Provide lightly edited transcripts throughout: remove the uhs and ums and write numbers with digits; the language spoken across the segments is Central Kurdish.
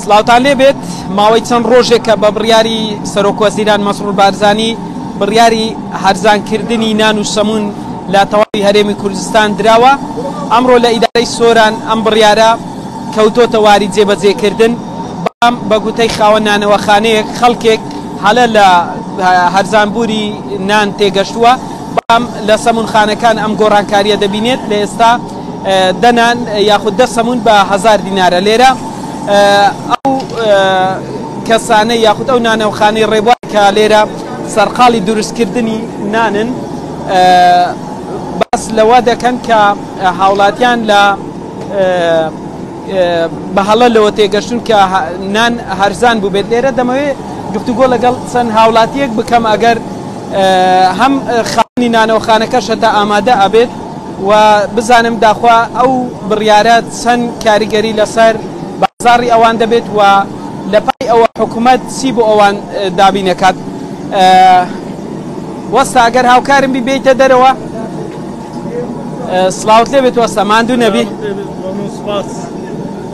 سلااوان لێ بێت ماوەی چەند ڕۆژێک کە بە بڕیاری سەرۆکوەزیران مەسرور بارزانی بڕیاری هەرزانکردنی نان و سەمون لە تەواوی هەرێمی کوردستان دراوە. ئەمڕۆ لە ئیدارەی سۆران ئەم بڕیارە کەوتۆتە واری جێبەجێکردن بە گوتەی خاوەن نانەوەخانەیەک خەڵکێک هەلە لە هەرزانبووری نان تێگەشتووە بەڵام لە سەمونخانەکان ئەم گۆڕانکاریە دەبینێت لە ئێستا دەنان یاخود دە سەمون بە 1000 دینارە. لێرە ئەو کەسانە یاخود ئەو نانەوەخانەی ڕێبوار کە لێرە سەرقاڵی دروستکردنی نانن باس لەوە دەکەن کە هاوڵاتیان لە بەهەڵە لەوە تێگەشتون کە نان هەرزان بوو بێت. لێرە دەمەوێت گفتوگۆ لەگەڵ چەند هاوڵاتیەک بکەم ئەگەر هەم خاوەنی نانەوەخانەکەش هەتا ئامادە ئەبێت و بزانم داخوا ئەو بڕیارە چەند کاریگەری لەسەر بازاڕی ئەوان دەبێت و لە پای ئەوە حکوومەت چی بۆ ئەوان دابینەکات. وەستا ئەگەر هاوکارم بیبێتە دەرەوە سڵاوت لێ بێت وەستا ماندوو نەبی.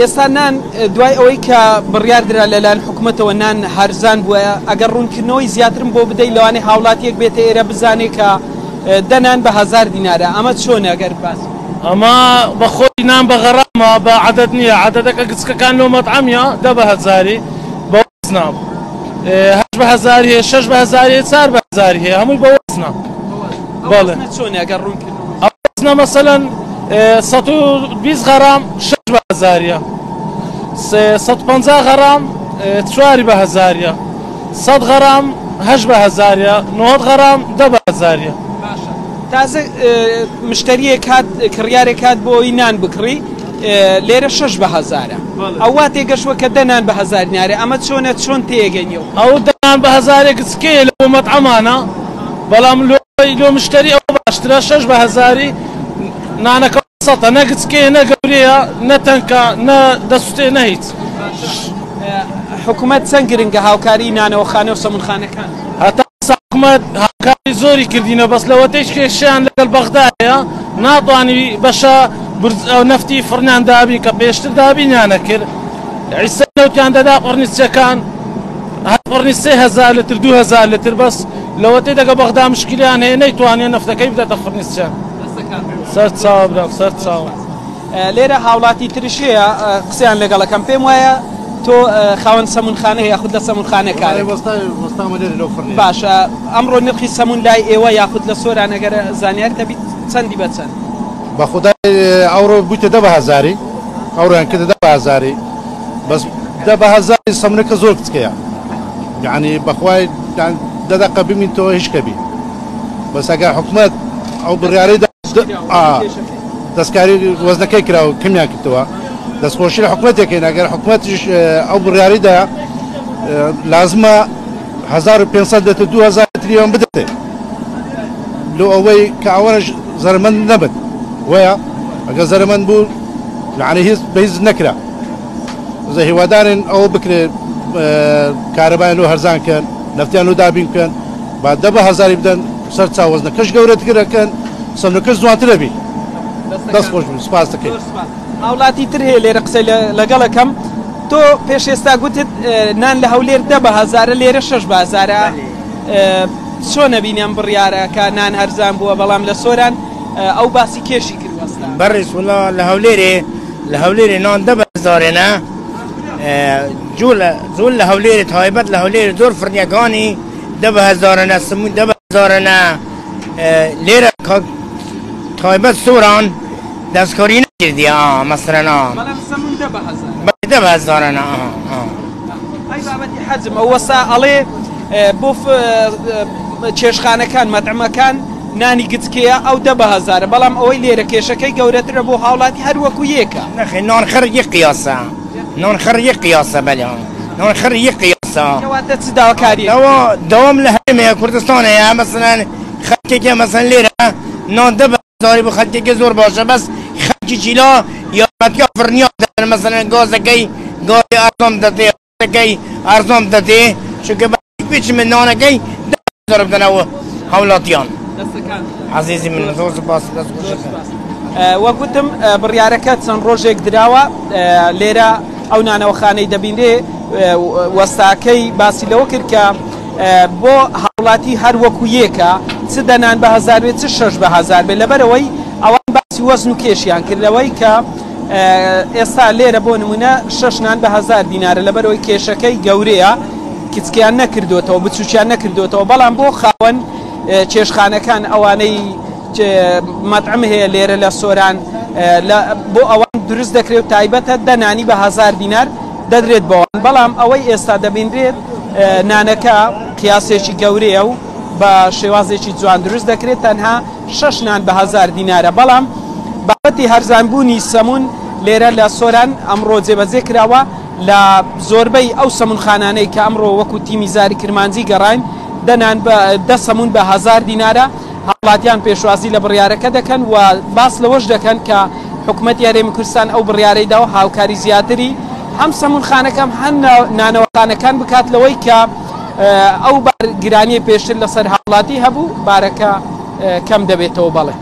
ئێستا نان دوای ئەوەی کە بڕیار درا لەلایەن حکوومەتەوە نان هەرزان بووە ئەگەر ڕوونکردنەوەی زیاترم بۆ بدەیت لەوانەیە هاوڵاتیەک بێتە ئێرە بزانێت کە دەنان بە 1000 دینارە. ئەمە چۆنە ئەگەر باس ئەمە بەخۆی نان بە غەڕامە بە عەدەد نییە عەدەدەکە گچکەکان لەو مەطعەمیە دە بە 1000 بە وەزنە 8 بە 1000 هەیە 6 بە 1000 4 بە 1000 هەیە هەمووی بە وەزنە. بەڵێ چۆنە ئەگەر ڕوونکردنەوە وەزنە مەسەلەن 120 غەرام 6 بە 1000 150 غەرام 4 بە 1000 100 غەرام 8 بە 1000 90 غەرام 10 بە 1000. تازە مشتریەک هات کڕیارێک هات بۆ ئەوی نان بکڕی لێرە 6 بە 1000 ئەووا تێگەشوە کە دەنان بە 1000 دینارە. ئەمە چۆنە چۆن تێگەنیەوە ئەو دەنان بە 1000 گچکەیە لەو مەطعەمانە بەڵام لۆ مشتری ئەو باشترە 6 بە 1000 نانەکە سەتە نە گچکەیە نە گەورەیە نە تەنکە نە دەسووتێ نە هیچ. حکوومەت چەند گرنگە هاوکاری نانەوەخانە و سەمونخانەکان هەتا حکوومەت هاوکاری زۆری کردینە بەس لەوە تێشکێشیان لەگەڵ بەغدایە ناتوانی بەشە نەفتی فڕنیان دابی کە پێشتر دابینیانە کرد. عیسە نەوتیان دەدا قڕنیچەکان قڕنی 3000 لتر 2000 لتر بەس لەوە تێدەگە بەغدا مشکلیان هەیە نەیتوانێت نەفتەکەی بداتە فڕنیچە سەر چاوە برا سەر چاوە. لێرە هاوڵاتی ترشەیە قسەیان لەگەڵەکەم پێم وایە تۆ خاوەن سەمونخانە یاخود لە سەمونخانەکان باشە ئەمڕۆ نرخی سەمون لای ئێوە یاخود لە سۆران ئەگەر زانیار دەبیت چەندی بە چەند بە خودای ئەوڕۆ بوویتە 10 بە 1000 ئەوڕۆیان کردە 10 بە 1000 بەس 10 بە 1000 سەمونەکە زۆر کچکەیە یعنی بەخوای 10 دقیقە بمینتەوە هیچ کەبی بەس ئەگەر حکوومەت ئەو بڕیارەی دەستکاری وەزنەکەی کراوە کەمیان کردەوە دەستخۆشی لە حکوومەتێکین ئەگەر حکوومەتیش ئەو بڕیاریدا لازمە 1500 لتر 2000 تریۆن بدەێت لۆ ئەوەی کە ئەوەش زەرمەند نەبێت وەیە ئەگەر زەرمەند بوو یعنی هیچ بەهیچ نەکرا زە هیوادارن ئەوە بکرێت کارەبایان لۆ هەرزانکەن نەفتیان لۆ دابین بکەن با 10 بە 1000 بدەن سەر چاوەزنەکەش گەورەترەکەن سەمونەکەش جوانترە بی. دەست خۆش بن سپاس دەکەین. هاوڵاتی تر هەیە لێرە قسەی لەگەڵەکەم تۆ پێش ئێستا گوتت نان لە هەولێر 10 بە 1000 لێرە 6 بە 1000 چۆنە بینیان بڕیارە کە نان هەرزان بووە بەڵام لە سۆران ئەو باسی کێشی کرد وەستا بەڕێز وڵا لە هەولێرێ نان 10 بە 1000 جوول لە هەولێرێ تایبەت لە هەولێرێ زۆر فڕنیەکانی 10 بە 1000 سمون 10 بە 1000 لێرە تایبەت سۆران دەستکاری نەکردی مەسەلەن بەڵام سەمون 10 بە 1000 10 بە 1000 ئەی بابەتی حەجم ئەو وەستا ئەڵێ بۆ کێشخانەکان مەطعەمەکان نانی گچکەیە ئەو 10 بە 1000 بەڵام ئەوەی لێرە کێشەکەی گەورەترە بۆ هاوڵاتی هەر وەکو یەکە نەخێ نانخەر یەک قیاسە نانخەر یەک قیاسە بەڵێ نانخەر یەک قیاسە کەواتە چ داواکاری دەوام لە هەرێمەیە کوردستانەیە مەسەلەن خەڵکێکە مەسەلەن لێرە نان 10 بە 1000 بۆ خەڵکێکی زۆر باشە بەس خەڵکی چیلا یارمەتیە فڕنیا دەن مەسەلەن گازەکەی گازی ئەرزۆم دەدێ خەڵکەکەی ئەرزۆم دەدێ چونکە بەپیچ من نانەکەی 10 بە 1000 بدەنەوە هەوڵاتیان عزیزی من زۆر سپاس وەگوتم بڕیارەکە چەند ڕۆژێک دراوە لێرە ئەو نانەوەخانەی دەبینێ وەستاکەی باسی لەوە کرد کە بۆ هاوڵاتی هەر وەکو یەکە چ دەنان بە هەزار بێت چ شەش بە هەزار بێت لەبەرەوەی ئەوان باسی وەزن و کێشیان کردەوەی کە ئێستا لێرە بۆ نمونە شەش نان بە هەزار دینارە لەبەرەوەی کێشەکەی گەورەیە کچکیان نەکردوێتەوە بچووکیان نەکردوێتەوە بەڵام بۆ خاوەن چێشخانەکان ئەوانەی مەطعم هەیە لێرە لە سۆران بۆ ئەوان دروست دەکرێت تایبەتە دەنانی بە هەزار دینار دەدرێت بەوان بەڵام ئەوەی ئێستا دەبینرێت نانەکە قیاسێکی گەورەیە و بە شێوازێکی جوان دروست دەکرێت تەنها شەش نان بە هەزار دینارە بەڵام بابەتی هەرزانبوونی سەمون لێرە لە سۆران ئەمڕۆ جێبەجێ کراوە لە زۆربەی ئەو سەمونخانانەی کە ئەمڕۆ وەکو تیمی زاری کرمانجی گەڕاین دەنان دە سەمون بە هەزار دینارە هاوڵاتیان پێشوازی لە بڕیارەکە دەکەن و باس لەوەش دەکەن کە حکوومەتی هەرێمی کوردستان ئەو بڕیارەیداوە هاوکاری زیاتری هەم سەمونخانەکەم هەن نانەوەخانەکان بکات لەوەی کە ئەو گرانی پێشتر لەسەر هاوڵاتی هەبوو بارەکە کەم دەبێتەوە بەڵێ